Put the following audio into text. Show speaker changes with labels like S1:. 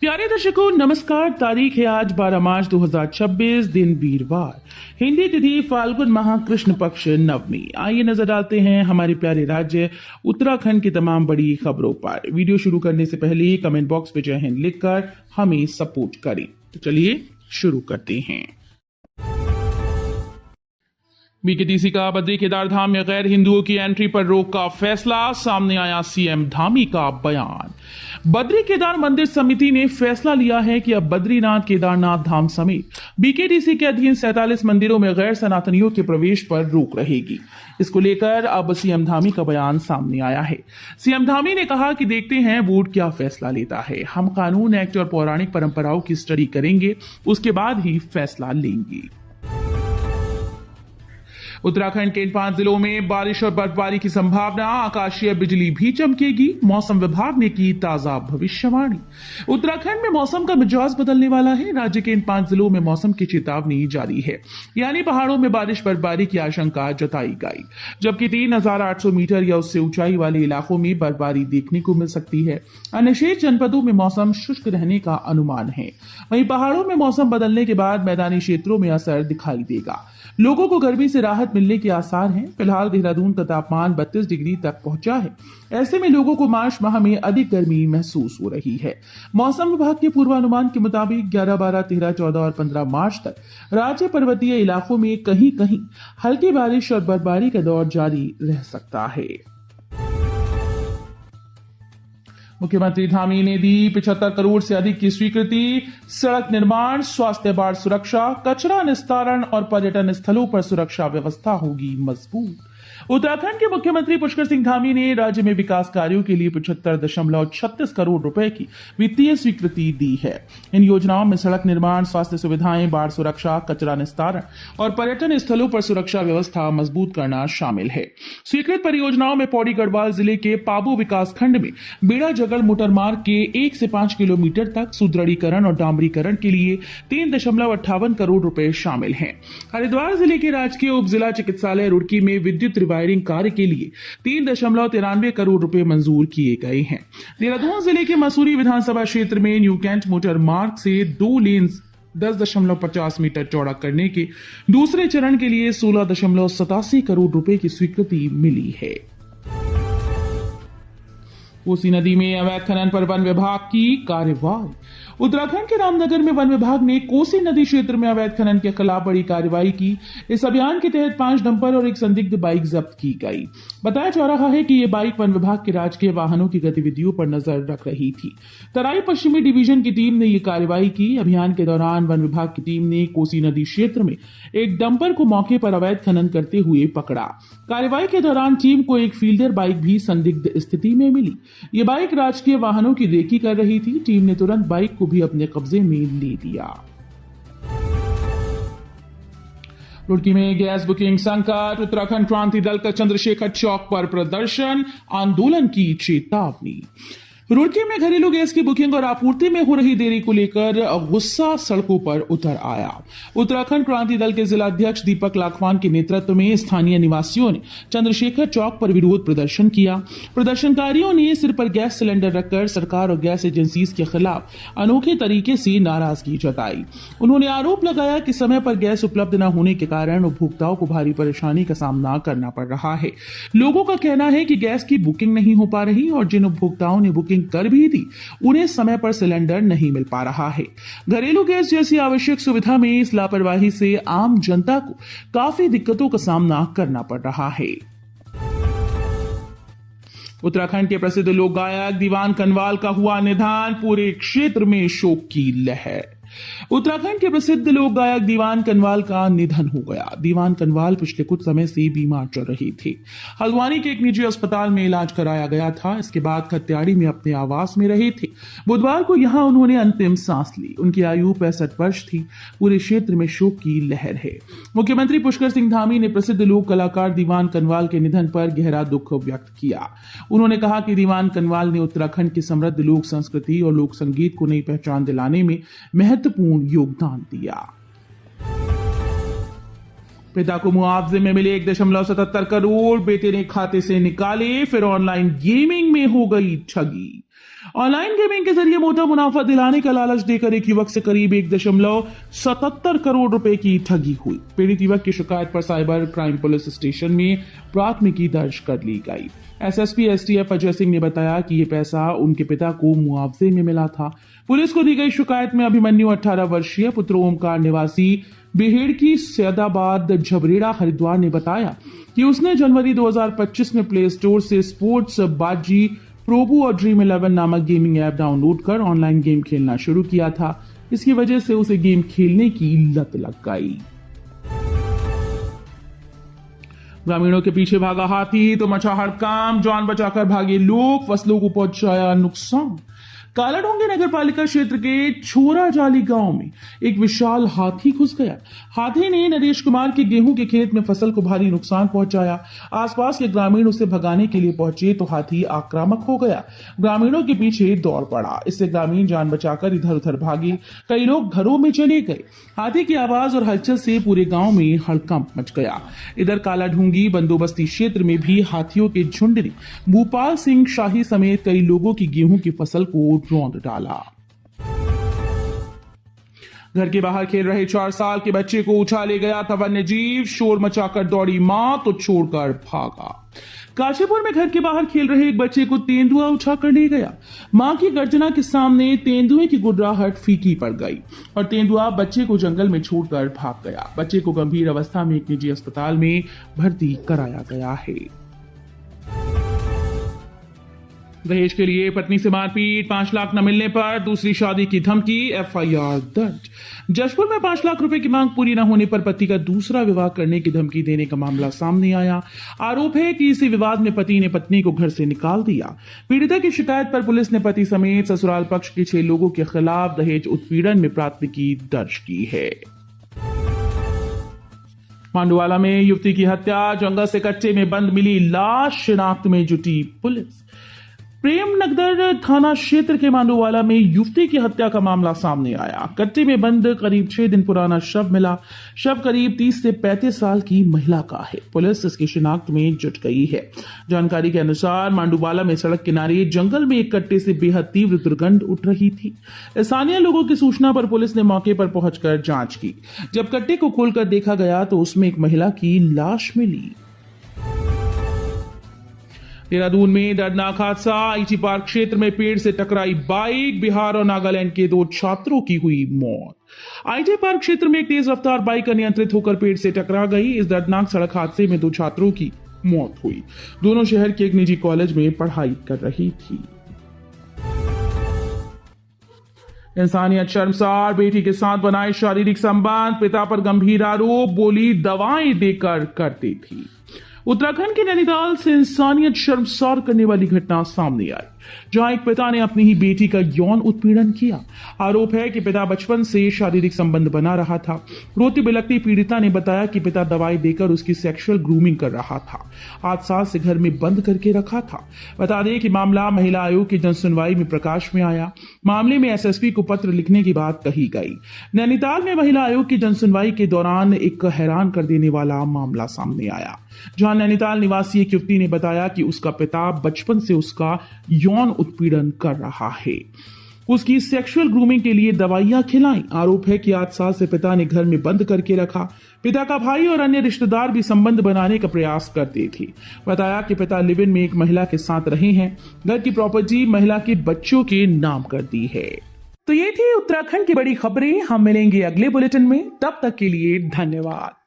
S1: प्यारे दर्शकों नमस्कार। तारीख है आज 12 मार्च 2026, दिन वीरवार, हिंदी तिथि फाल्गुन माह कृष्ण पक्ष नवमी। आइए नजर डालते हैं हमारे प्यारे राज्य उत्तराखंड की तमाम बड़ी खबरों पर। वीडियो शुरू करने से पहले कमेंट बॉक्स में जय हिंद लिखकर हमें सपोर्ट करें। तो चलिए शुरू करते हैं। बीकेटीसी का बद्री केदार धाम में गैर हिंदुओं की एंट्री पर रोक का फैसला, सामने आया सीएम धामी का बयान। बद्री केदार मंदिर समिति ने फैसला लिया है कि अब बद्रीनाथ केदारनाथ धाम समेत बीकेटीसी के अधीन 47 मंदिरों में गैर सनातनियों के प्रवेश पर रोक रहेगी। इसको लेकर अब सीएम धामी का बयान सामने आया है। सीएम धामी ने कहा कि देखते हैं बोर्ड क्या फैसला लेता है। हम कानून, एक्ट और पौराणिक परंपराओं की स्टडी करेंगे, उसके बाद ही फैसला लेंगे। उत्तराखंड के इन 5 जिलों में बारिश और बर्फबारी की संभावना, आकाशीय बिजली भी चमकेगी, मौसम विभाग ने की ताजा भविष्यवाणी। उत्तराखंड में मौसम का मिजाज बदलने वाला है। राज्य के इन 5 जिलों में मौसम की चेतावनी जारी है, यानी पहाड़ों में बारिश बर्फबारी की आशंका जताई गई, जबकि 3800 मीटर या उससे ऊंचाई वाले इलाकों में बर्फबारी देखने को मिल सकती है। अन्य शेष जनपदों में मौसम शुष्क रहने का अनुमान है। वहीं पहाड़ों में मौसम बदलने के बाद मैदानी क्षेत्रों में असर दिखाई देगा। लोगों को गर्मी से राहत मिलने के आसार हैं। फिलहाल देहरादून का तापमान 32 डिग्री तक पहुंचा है। ऐसे में लोगों को मार्च माह में अधिक गर्मी महसूस हो रही है। मौसम विभाग के पूर्वानुमान के मुताबिक 11, 12, 13, 14 और 15 मार्च तक राज्य पर्वतीय इलाकों में कहीं कहीं हल्की बारिश और बर्फबारी का दौर जारी रह सकता है। मुख्यमंत्री धामी ने दी 75 करोड़ से अधिक की स्वीकृति। सड़क निर्माण, स्वास्थ्य, बाढ़ सुरक्षा, कचरा निस्तारण और पर्यटन स्थलों पर सुरक्षा व्यवस्था होगी मजबूत। उत्तराखंड के मुख्यमंत्री पुष्कर सिंह धामी ने राज्य में विकास कार्यों के लिए 75.36 करोड़ रुपए की वित्तीय स्वीकृति दी है। इन योजनाओं में सड़क निर्माण, स्वास्थ्य सुविधाएं, बाढ़ सुरक्षा, कचरा निस्तारण और पर्यटन स्थलों पर सुरक्षा व्यवस्था मजबूत करना शामिल है। स्वीकृत परियोजनाओं में पौड़ी गढ़वाल जिले के पाबू विकास खंड में बेड़ा जगड़ मोटर मार्ग के 1 से 5 किलोमीटर तक सुदृढ़ीकरण और डामरीकरण के लिए 3.58 करोड़ रुपए शामिल हैं। हरिद्वार जिले के राजकीय उप जिला चिकित्सालय रुड़की में विद्युत वायरिंग कार्य के लिए 3.93 करोड़ रुपए मंजूर किए गए हैं। देहरादून जिले के मसूरी विधानसभा क्षेत्र में न्यू कैंट मोटर मार्ग से 2 लेन 10.50 मीटर चौड़ा करने के दूसरे चरण के लिए 16.87 करोड़ रुपए की स्वीकृति मिली है। कोसी नदी में अवैध खनन पर वन विभाग की कार्रवाई। उत्तराखंड के रामनगर में वन विभाग ने कोसी नदी क्षेत्र में अवैध खनन के खिलाफ बड़ी कार्रवाई की। इस अभियान के तहत 5 डंपर और एक संदिग्ध बाइक जब्त की गई। बताया जा रहा है कि ये बाइक वन विभाग के राजकीय वाहनों की गतिविधियों पर नजर रख रही थी। तराई पश्चिमी डिवीजन की टीम ने ये कार्रवाई की। अभियान के दौरान वन विभाग की टीम ने कोसी नदी क्षेत्र में एक डंपर को मौके पर अवैध खनन करते हुए पकड़ा। कार्रवाई के दौरान टीम को एक फील्डर बाइक भी संदिग्ध स्थिति में मिली। ये बाइक राजकीय वाहनों की रेकी कर रही थी। टीम ने तुरंत बाइक को भी अपने कब्जे में ले लिया। रुड़की में गैस बुकिंग संकट, उत्तराखंड क्रांति दल का चंद्रशेखर चौक पर प्रदर्शन, आंदोलन की चेतावनी। रुड़की में घरेलू गैस की बुकिंग और आपूर्ति में हो रही देरी को लेकर गुस्सा सड़कों पर उतर आया। उत्तराखंड क्रांति दल के जिला अध्यक्ष दीपक लाखवान के नेतृत्व में स्थानीय निवासियों ने चंद्रशेखर चौक पर विरोध प्रदर्शन किया। प्रदर्शनकारियों ने सिर पर गैस सिलेंडर रखकर सरकार और गैस एजेंसीज के खिलाफ अनोखे तरीके से नाराजगी जताई। उन्होंने आरोप लगाया कि समय पर गैस उपलब्ध न होने के कारण उपभोक्ताओं को भारी परेशानी का सामना करना पड़ रहा है। लोगों का कहना है कि गैस की बुकिंग नहीं हो पा रही और जिन उपभोक्ताओं ने बुकिंग कर भी दी उन्हें समय पर सिलेंडर नहीं मिल पा रहा है। घरेलू गैस जैसी आवश्यक सुविधा में इस लापरवाही से आम जनता को काफी दिक्कतों का सामना करना पड़ रहा है। उत्तराखंड के प्रसिद्ध लोक गायक दीवान कनवाल का हुआ निधन, पूरे क्षेत्र में शोक की लहर। उत्तराखंड के प्रसिद्ध लोक गायक दीवान कनवाल का निधन हो गया। दीवान कनवाल पिछले कुछ समय से बीमार चल रहे थे। हल्द्वानी के एक निजी अस्पताल में इलाज कराया गया था। इसके बाद खत्याड़ी में अपने आवास में रहे थे। बुधवार को यहां उन्होंने अंतिम सांस ली। उनकी आयु 65 वर्ष थी। पूरे क्षेत्र में शोक की लहर है। मुख्यमंत्री पुष्कर सिंह धामी ने प्रसिद्ध लोक कलाकार दीवान कनवाल के निधन पर गहरा दुख व्यक्त किया। उन्होंने कहा कि दीवान कनवाल ने उत्तराखंड की समृद्ध लोक संस्कृति और लोक संगीत को नई पहचान दिलाने में महत्वपूर्ण योगदान दिया। पिता को मुआवजे में मिले 1.77 करोड़, बेटे ने खाते से निकाले, फिर ऑनलाइन गेमिंग में हो गई ठगी। ऑनलाइन गेमिंग के जरिए मोटा मुनाफा दिलाने का लालच देकर एक युवक से करीब 1.77 करोड़ रुपए की ठगी हुई। पीड़ित युवक की शिकायत पर साइबर क्राइम पुलिस स्टेशन में प्राथमिकी दर्ज कर ली गई। एसएसपी एसटीएफ अजय सिंह ने बताया कि ये पैसा उनके पिता को मुआवजे में मिला था। पुलिस को दी गई शिकायत में अभिमन्यु 18 वर्षीय पुत्र ओमकार निवासी बेहेड़ की सैदाबाद झबरेड़ा हरिद्वार ने बताया कि उसने जनवरी 2025 में प्ले स्टोर से स्पोर्ट्स बाजी प्रोबू और ड्रीम 11 नामक गेमिंग ऐप डाउनलोड कर ऑनलाइन गेम खेलना शुरू किया था। इसकी वजह से उसे गेम खेलने की लत लग गई। ग्रामीणों के पीछे भागा हाथी तो मचा हड़कंप, जान बचाकर भागे लोग, फसलों को पहुंचाया नुकसान। कालाडोंगी नगर पालिका क्षेत्र के छोरा जाली गांव में एक विशाल हाथी घुस गया। हाथी ने नरेश कुमार के गेहूं के खेत में फसल को भारी नुकसान पहुंचाया। आसपास के ग्रामीण उसे भगाने के लिए पहुंचे तो हाथी आक्रामक हो गया, ग्रामीणों के पीछे दौड़ पड़ा। इससे ग्रामीण जान बचाकर इधर उधर भागे, कई लोग घरों में चले गए। हाथी की आवाज और हलचल से पूरे गांव में हड़कंप मच गया। इधर कालाढूंगी बंदोबस्ती क्षेत्र में भी हाथियों के झुंड ने भूपाल सिंह शाही समेत कई लोगों की गेहूं की फसल को रौंद डाला। घर के बाहर खेल रहे 4 साल के बच्चे को उठा ले गया था वन्य जीव, शोर मचाकर दौड़ी मां तो छोड़कर भागा। काशीपुर में घर के बाहर खेल रहे एक बच्चे को तेंदुआ उठाकर ले गया। मां की गर्जना के सामने तेंदुए की गुर्राहट फीकी पड़ गई और तेंदुआ बच्चे को जंगल में छोड़कर भाग गया। बच्चे को गंभीर अवस्था में एक निजी अस्पताल में भर्ती कराया गया है। दहेज के लिए पत्नी से मारपीट, 5 लाख न मिलने पर दूसरी शादी की धमकी, एफआईआर दर्ज। जशपुर में 5 लाख रुपए की मांग पूरी न होने पर पति का दूसरा विवाह करने की धमकी देने का मामला सामने आया। आरोप है कि इसी विवाद में पति ने पत्नी को घर से निकाल दिया। पीड़िता की शिकायत पर पुलिस ने पति समेत ससुराल पक्ष के 6 लोगों के खिलाफ दहेज उत्पीड़न में प्राथमिकी दर्ज की है। मांडुवाला में युवती की हत्या, जंगल से कच्चे में बंद मिली लाश, शिनाख्त में जुटी पुलिस। प्रेमनगर थाना क्षेत्र के मांडुवाला में युवती की हत्या का मामला सामने आया। कट्टे में बंद करीब 6 दिन पुराना शव मिला। शव करीब 30 से 35 साल की महिला का है। पुलिस इसकी शिनाख्त में जुट गई है। जानकारी के अनुसार मांडुवाला में सड़क किनारे जंगल में एक कट्टे से बेहद तीव्र दुर्गंध उठ रही थी। स्थानीय लोगों की सूचना पर पुलिस ने मौके पर पहुंचकर जांच की। जब कट्टे को खोलकर देखा गया तो उसमें एक महिला की लाश मिली। देहरादून में दर्दनाक हादसा, आईटी पार्क क्षेत्र में पेड़ से टकराई बाइक, बिहार और नागालैंड के 2 छात्रों की हुई मौत। आईटी पार्क क्षेत्र में एक तेज रफ्तार बाइक अनियंत्रित होकर पेड़ से टकरा गई। इस दर्दनाक सड़क हादसे में 2 छात्रों की मौत हुई। दोनों शहर के एक निजी कॉलेज में पढ़ाई कर रही थी। इंसानियत शर्मसार, बेटी के साथ बनाए शारीरिक संबंध, पिता पर गंभीर आरोप, बोली दवाएं देकर करती थी। उत्तराखंड के नैनीताल से इंसानियत शर्मसार करने वाली घटना सामने आई, जहां एक पिता ने अपनी ही बेटी का यौन उत्पीड़न किया। आरोप है कि पिता बचपन से शारीरिक संबंध बना रहा था। रोती बिलखती पीड़िता ने बताया कि पिता दवाई देकर उसकी सेक्सुअल ग्रूमिंग कर रहा था। 8 साल से घर में बंद करके रखा था। बता दें कि मामला महिला आयोग की जनसुनवाई में प्रकाश में आया। मामले में एसएसपी को पत्र लिखने की बात कही गई। नैनीताल में महिला आयोग की जनसुनवाई के दौरान एक हैरान कर देने वाला मामला सामने आया, जहां नैनीताल निवासी एक युवती ने बताया कि उसका पिता बचपन से उसका यौन उत्पीड़न कर रहा है। उसकी सेक्सुअल ग्रूमिंग के लिए दवाइयां खिलाई। आरोप है कि 8 साल से पिता ने घर में बंद करके रखा। पिता का भाई और अन्य रिश्तेदार भी संबंध बनाने का प्रयास करते थे। बताया कि पिता लिव इन में एक महिला के साथ रहे हैं। घर की प्रॉपर्टी महिला के बच्चों के नाम कर दी है। तो ये थी उत्तराखंड की बड़ी खबरें। हम मिलेंगे अगले बुलेटिन में, तब तक के लिए धन्यवाद।